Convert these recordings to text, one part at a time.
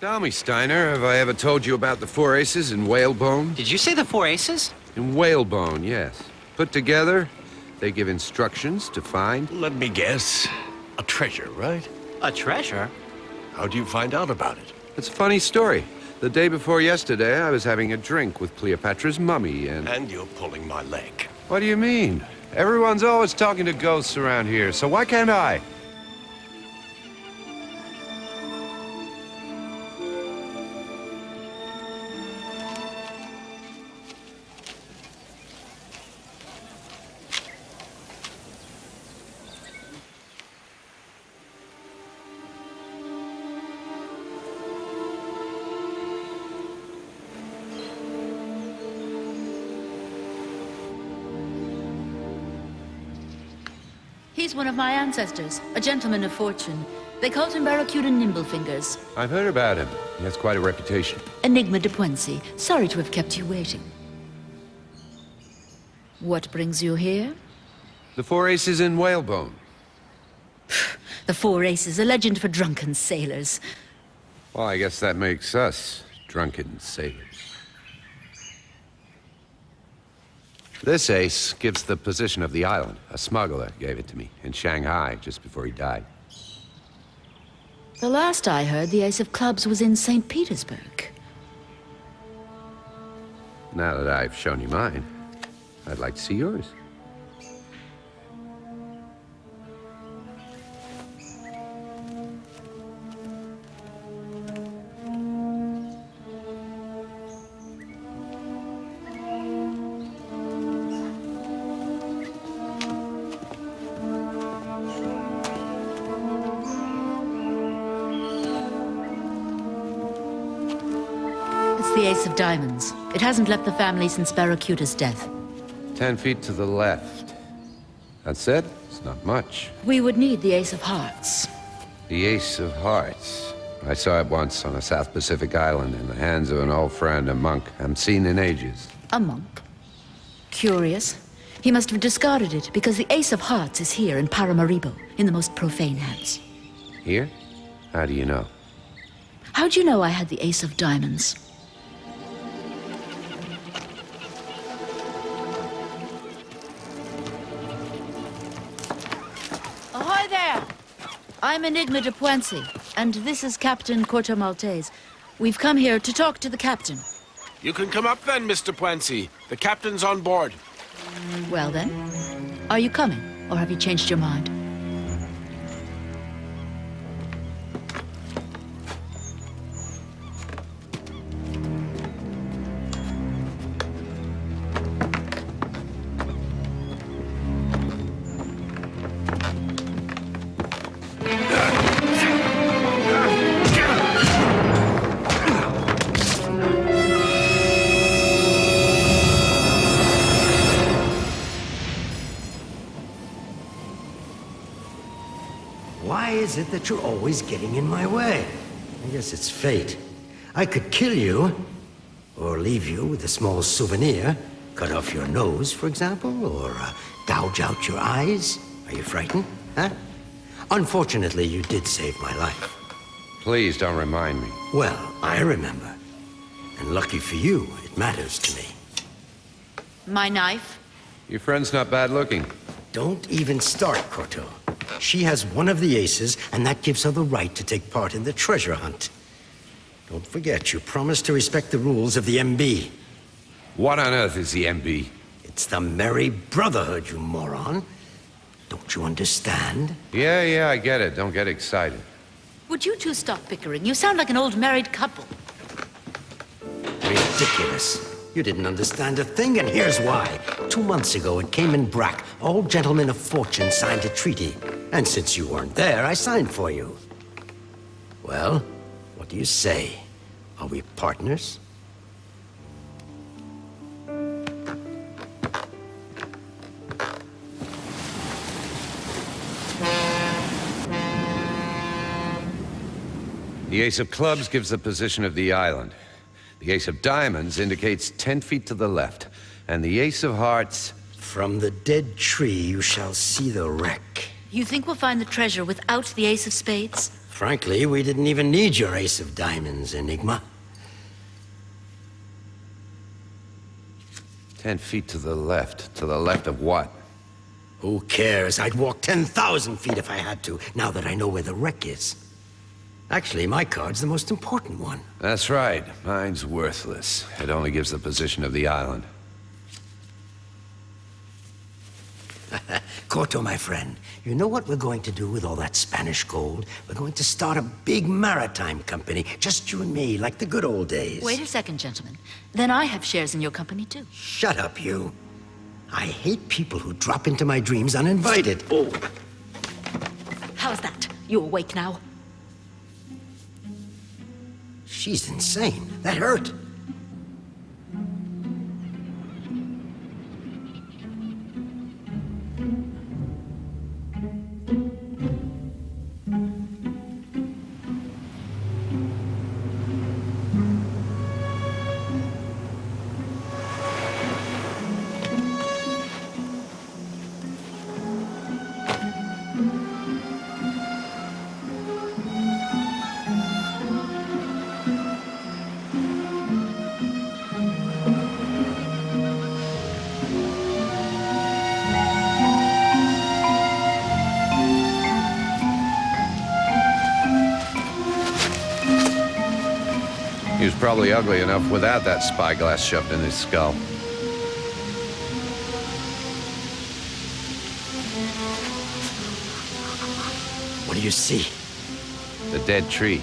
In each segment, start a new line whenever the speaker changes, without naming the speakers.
Tell me, Steiner, have I ever told you about the four aces in whalebone?
Did you say the four aces?
In whalebone, yes. Put together, they give instructions to find...
Let me guess. A treasure, right?
A treasure?
How do you find out about it?
It's a funny story. The day before yesterday, I was having a drink with Cleopatra's mummy and...
And you're pulling my leg.
What do you mean? Everyone's always talking to ghosts around here, so why can't I?
He's one of my ancestors, a gentleman of fortune. They called him Barracuda Nimblefingers.
I've heard about him. He has quite a reputation.
Enigma de Puency. Sorry to have kept you waiting. What brings you here?
The four aces in whalebone.
The Four Aces, a legend for drunken sailors.
Well, I guess that makes us drunken sailors. This ace gives the position of the island. A smuggler gave it to me in Shanghai just before he died.
The last I heard, the Ace of Clubs was in St. Petersburg.
Now that I've shown you mine, I'd like to see yours.
The Ace of Diamonds. It hasn't left the family since Barracuda's death.
10 feet to the left. That's it? It's not much.
We would need the Ace of Hearts.
The Ace of Hearts. I saw it once on a South Pacific island in the hands of an old friend, a monk. Haven't seen in ages.
A monk? Curious. He must have discarded it because the Ace of Hearts is here in Paramaribo, in the most profane hands.
Here? How do you know?
How'd you know I had the Ace of Diamonds? Ahoy there! I'm Enigma de Puency, and this is Captain Corto Malteze. We've come here to talk to the captain.
You can come up then, Mr. Puency. The captain's on board.
Well then, are you coming, or have you changed your mind?
Why is it that you're always getting in my way? I guess it's fate. I could kill you, or leave you with a small souvenir. Cut off your nose, for example, or gouge out your eyes. Are you frightened, huh? Unfortunately, you did save my life.
Please don't remind me.
Well, I remember. And lucky for you, it matters to me.
My knife?
Your friend's not bad looking.
Don't even start, Corto. She has one of the aces, and that gives her the right to take part in the treasure hunt. Don't forget, you promised to respect the rules of the MB.
What on earth is the MB?
It's the Merry Brotherhood, you moron. Don't you understand?
Yeah, I get it. Don't get excited.
Would you two stop bickering? You sound like an old married couple.
Ridiculous. You didn't understand a thing, and here's why. 2 months ago at Cayman Brack, all gentlemen of fortune signed a treaty. And since you weren't there, I signed for you. Well, what do you say? Are we partners?
The Ace of Clubs gives the position of the island. The Ace of Diamonds indicates 10 feet to the left. And the Ace of Hearts...
From the dead tree you shall see the wreck.
You think we'll find the treasure without the Ace of Spades?
Frankly, we didn't even need your ace of diamonds, Enigma.
10 feet to the left. To the left of what?
Who cares? I'd walk 10,000 feet if I had to, now that I know where the wreck is. Actually, my card's the most important one.
That's right. Mine's worthless. It only gives the position of the island.
Corto, my friend, you know what we're going to do with all that Spanish gold? We're going to start a big maritime company, just you and me, like the good old days.
Wait a second, gentlemen. Then I have shares in your company, too.
Shut up, you. I hate people who drop into my dreams uninvited. Oh.
How's that? You awake now?
She's insane. That hurt.
He was probably ugly enough without that spyglass shoved in his skull.
What do you see?
The dead tree.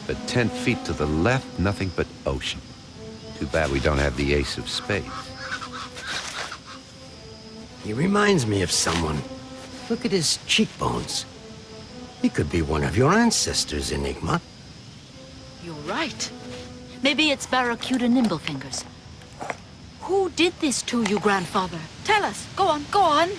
But 10 feet to the left, nothing but ocean. Too bad we don't have the ace of spades.
He reminds me of someone. Look at his cheekbones. He could be one of your ancestors, Enigma.
You're right. Maybe it's Barracuda Nimblefingers. Who did this to you, grandfather? Tell us. Go on, go on.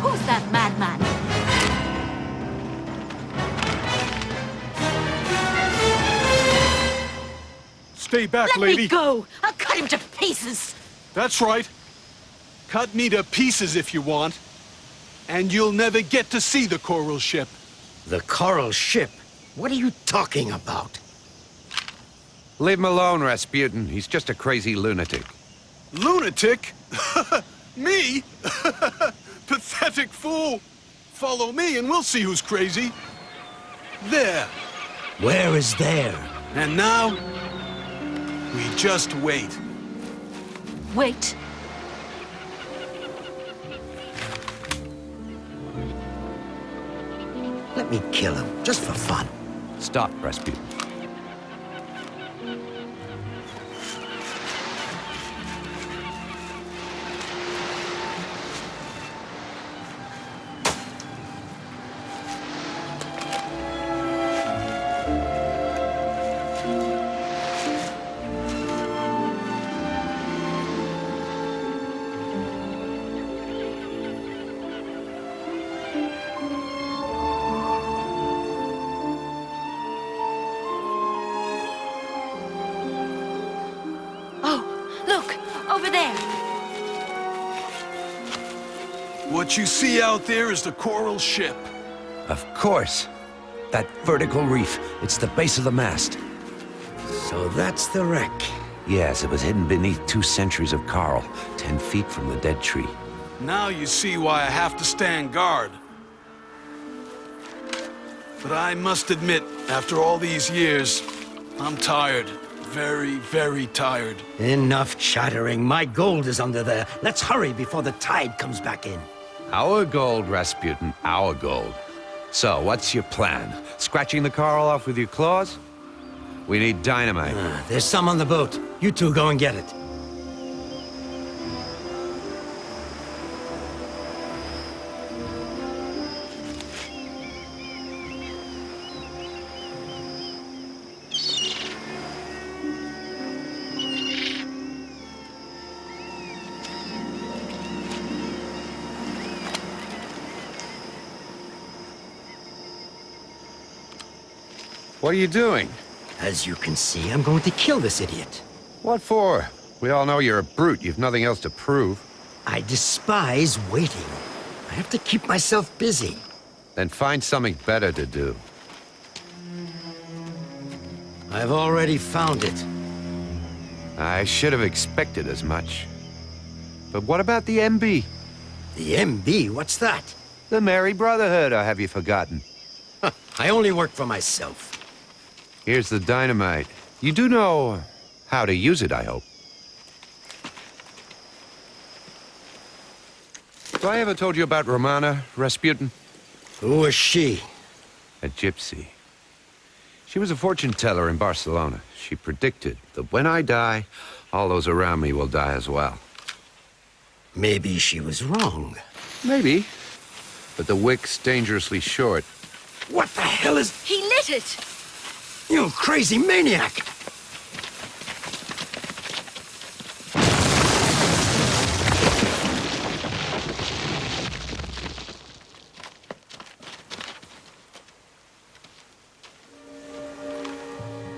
Who's that madman?
Stay back,
Let
lady.
me go! I'll cut him to pieces!
That's right. Cut me to pieces if you want. And you'll never get to see the coral ship.
The coral ship? What are you talking about?
Leave him alone, Rasputin. He's just a crazy lunatic.
Lunatic? Me? Pathetic fool. Follow me and we'll see who's crazy. There.
Where is there?
And now, we just wait.
Wait.
Let me kill him, just for fun.
Stop, Rasputin.
Over there.
What you see out there is the coral ship.
Of course. That vertical reef. It's the base of the mast.
So that's the wreck.
Yes, it was hidden beneath 2 centuries of coral, 10 feet from the dead tree.
Now you see why I have to stand guard. But I must admit, after all these years, I'm tired. Very, very tired.
Enough chattering. My gold is under there. Let's hurry before the tide comes back in.
Our gold, Rasputin, our gold. So, what's your plan? Scratching the coral off with your claws? We need dynamite.
There's some on the boat. You two go and get it.
What are you doing?
As you can see, I'm going to kill this idiot.
What for? We all know you're a brute. You've nothing else to prove.
I despise waiting. I have to keep myself busy.
Then find something better to do.
I've already found it.
I should have expected as much. But what about the MB?
The MB? What's that?
The Merry Brotherhood, or have you forgotten?
I only work for myself.
Here's the dynamite. You do know how to use it, I hope. Have I ever told you about Romana Rasputin?
Who was she?
A gypsy. She was a fortune teller in Barcelona. She predicted that when I die, all those around me will die as well.
Maybe she was wrong.
Maybe. But the wick's dangerously short.
What the hell is...
He lit it!
You crazy maniac!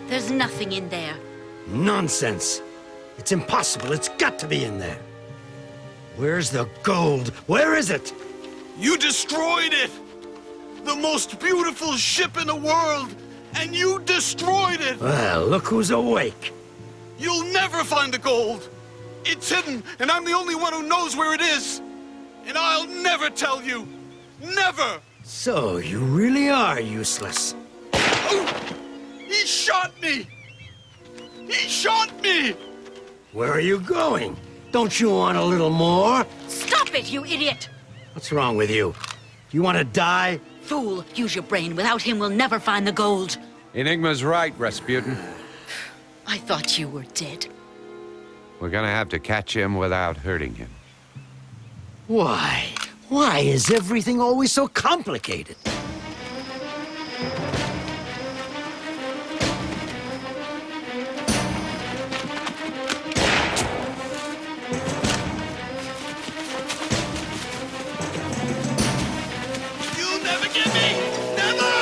There's nothing in there.
Nonsense. It's impossible. It's got to be in there. Where's the gold? Where is it?
You destroyed it! The most beautiful ship in the world! And you destroyed it!
Well, look who's awake.
You'll never find the gold! It's hidden, and I'm the only one who knows where it is! And I'll never tell you! Never!
So, you really are useless.
Oh! He shot me! He shot me!
Where are you going? Don't you want a little more?
Stop it, you idiot!
What's wrong with you? You want to die?
Fool, use your brain. Without him, we'll never find the gold.
Enigma's right, Rasputin.
I thought you were dead.
We're gonna have to catch him without hurting him.
Why? Why is everything always so complicated?
You'll never get me! Never!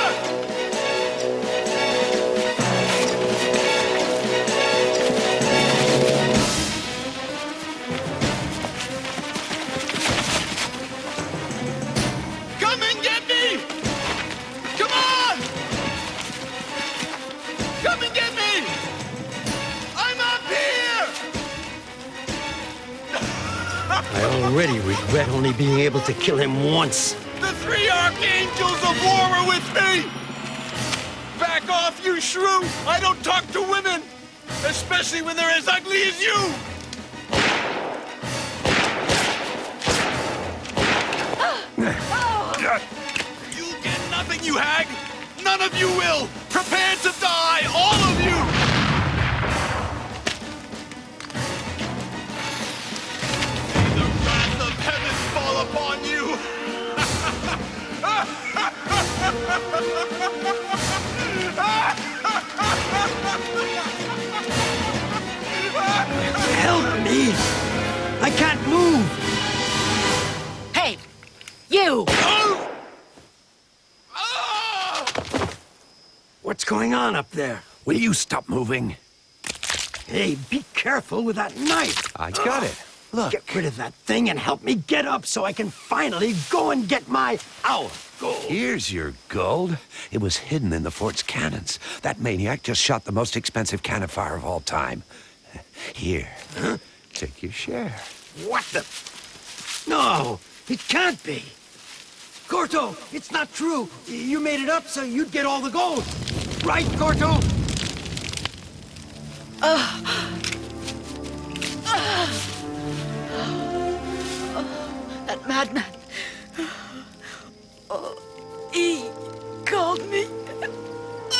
Come and get me! Come on! Come and get me! I'm up here!
I already regret only being able to kill him once.
The three archangels of war are with me! Back off, you shrew! I don't talk to women! Especially when they're as ugly as you! You'll get nothing, you hag! None of you will! Prepare to die, all of you! May the wrath of heaven fall upon you!
Help me! I can't move!
Hey, you!
What's going on up there?
Will you stop moving?
Hey, be careful with that knife!
I got it. Look.
Get rid of that thing and help me get up so I can finally go and get my gold.
Here's your gold. It was hidden in the fort's cannons. That maniac just shot the most expensive cannon fire of all time. Here.
Huh?
Take your share.
What the? No, it can't be. Corto, it's not true. You made it up so you'd get all the gold. Right, Corto?
That madman. He called me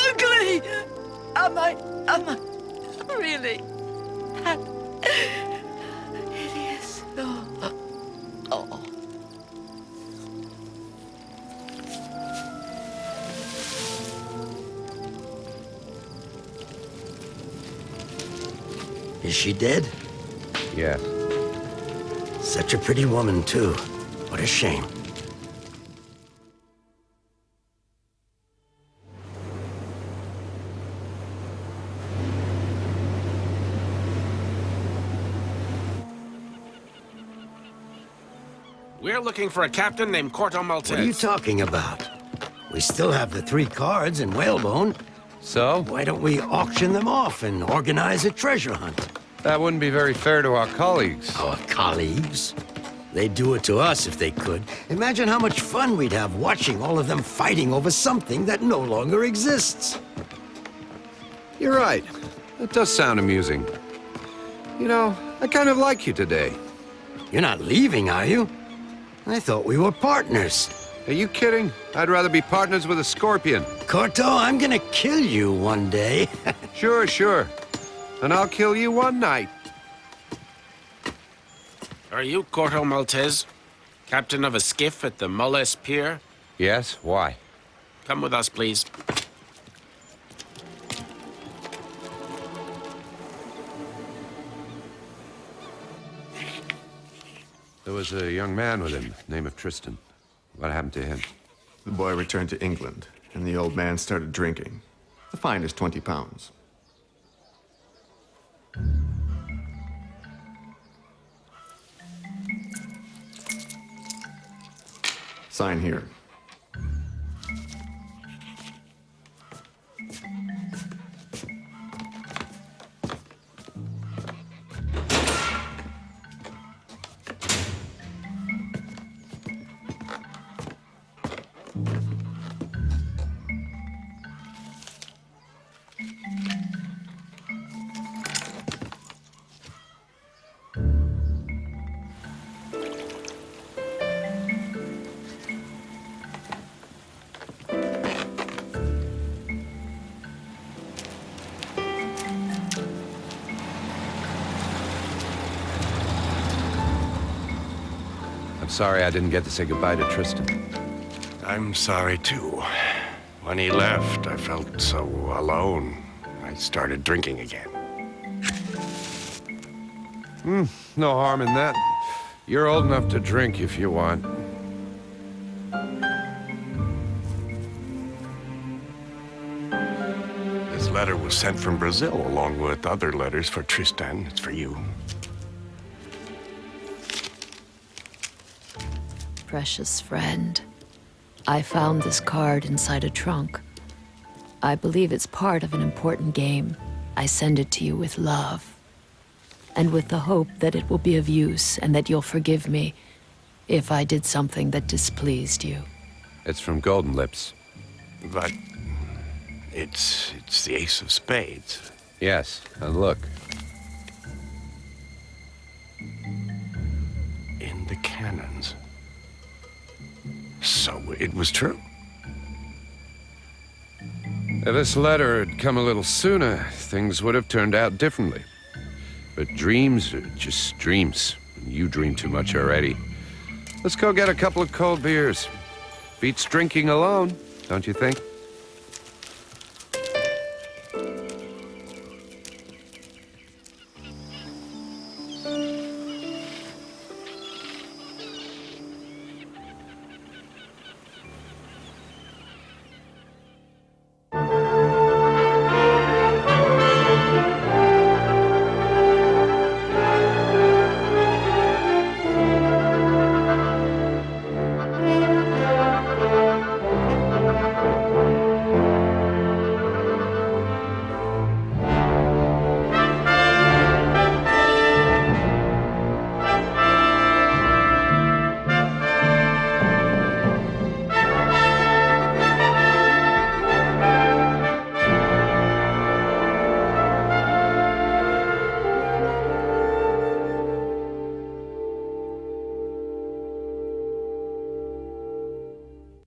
ugly. Am I really that hideous? Oh.
Is she dead?
Yes.
Such a pretty woman, too. What a shame.
We're looking for a captain named Corto Malteze.
What are you talking about? We still have the 3 cards in Whalebone.
So?
Why don't we auction them off and organize a treasure hunt?
That wouldn't be very fair to our colleagues.
Our colleagues? They'd do it to us if they could. Imagine how much fun we'd have watching all of them fighting over something that no longer exists.
You're right. That does sound amusing. You know, I kind of like you today.
You're not leaving, are you? I thought we were partners.
Are you kidding? I'd rather be partners with a scorpion.
Corto, I'm gonna kill you one day.
Sure, sure. And I'll kill you one night.
Are you Corto Malteze? Captain of a skiff at the Mullis Pier?
Yes? Why?
Come with us, please.
There was a young man with him, name of Tristan. What happened to him?
The boy returned to England, and the old man started drinking. The fine is 20 pounds. Sign here.
I'm sorry I didn't get to say goodbye to Tristan.
I'm sorry, too. When he left, I felt so alone. I started drinking again.
No harm in that. You're old enough to drink if you want.
This letter was sent from Brazil, along with other letters for Tristan. It's for you.
Precious friend, I found this card inside a trunk. I believe it's part of an important game. I send it to you with love, and with the hope that it will be of use and that you'll forgive me if I did something that displeased you.
It's from Golden Lips.
But it's the Ace of Spades.
Yes, and look.
In the cannons. So it was true.
If this letter had come a little sooner, things would have turned out differently. But dreams are just dreams. You dream too much already. Let's go get a couple of cold beers. Beats drinking alone, don't you think?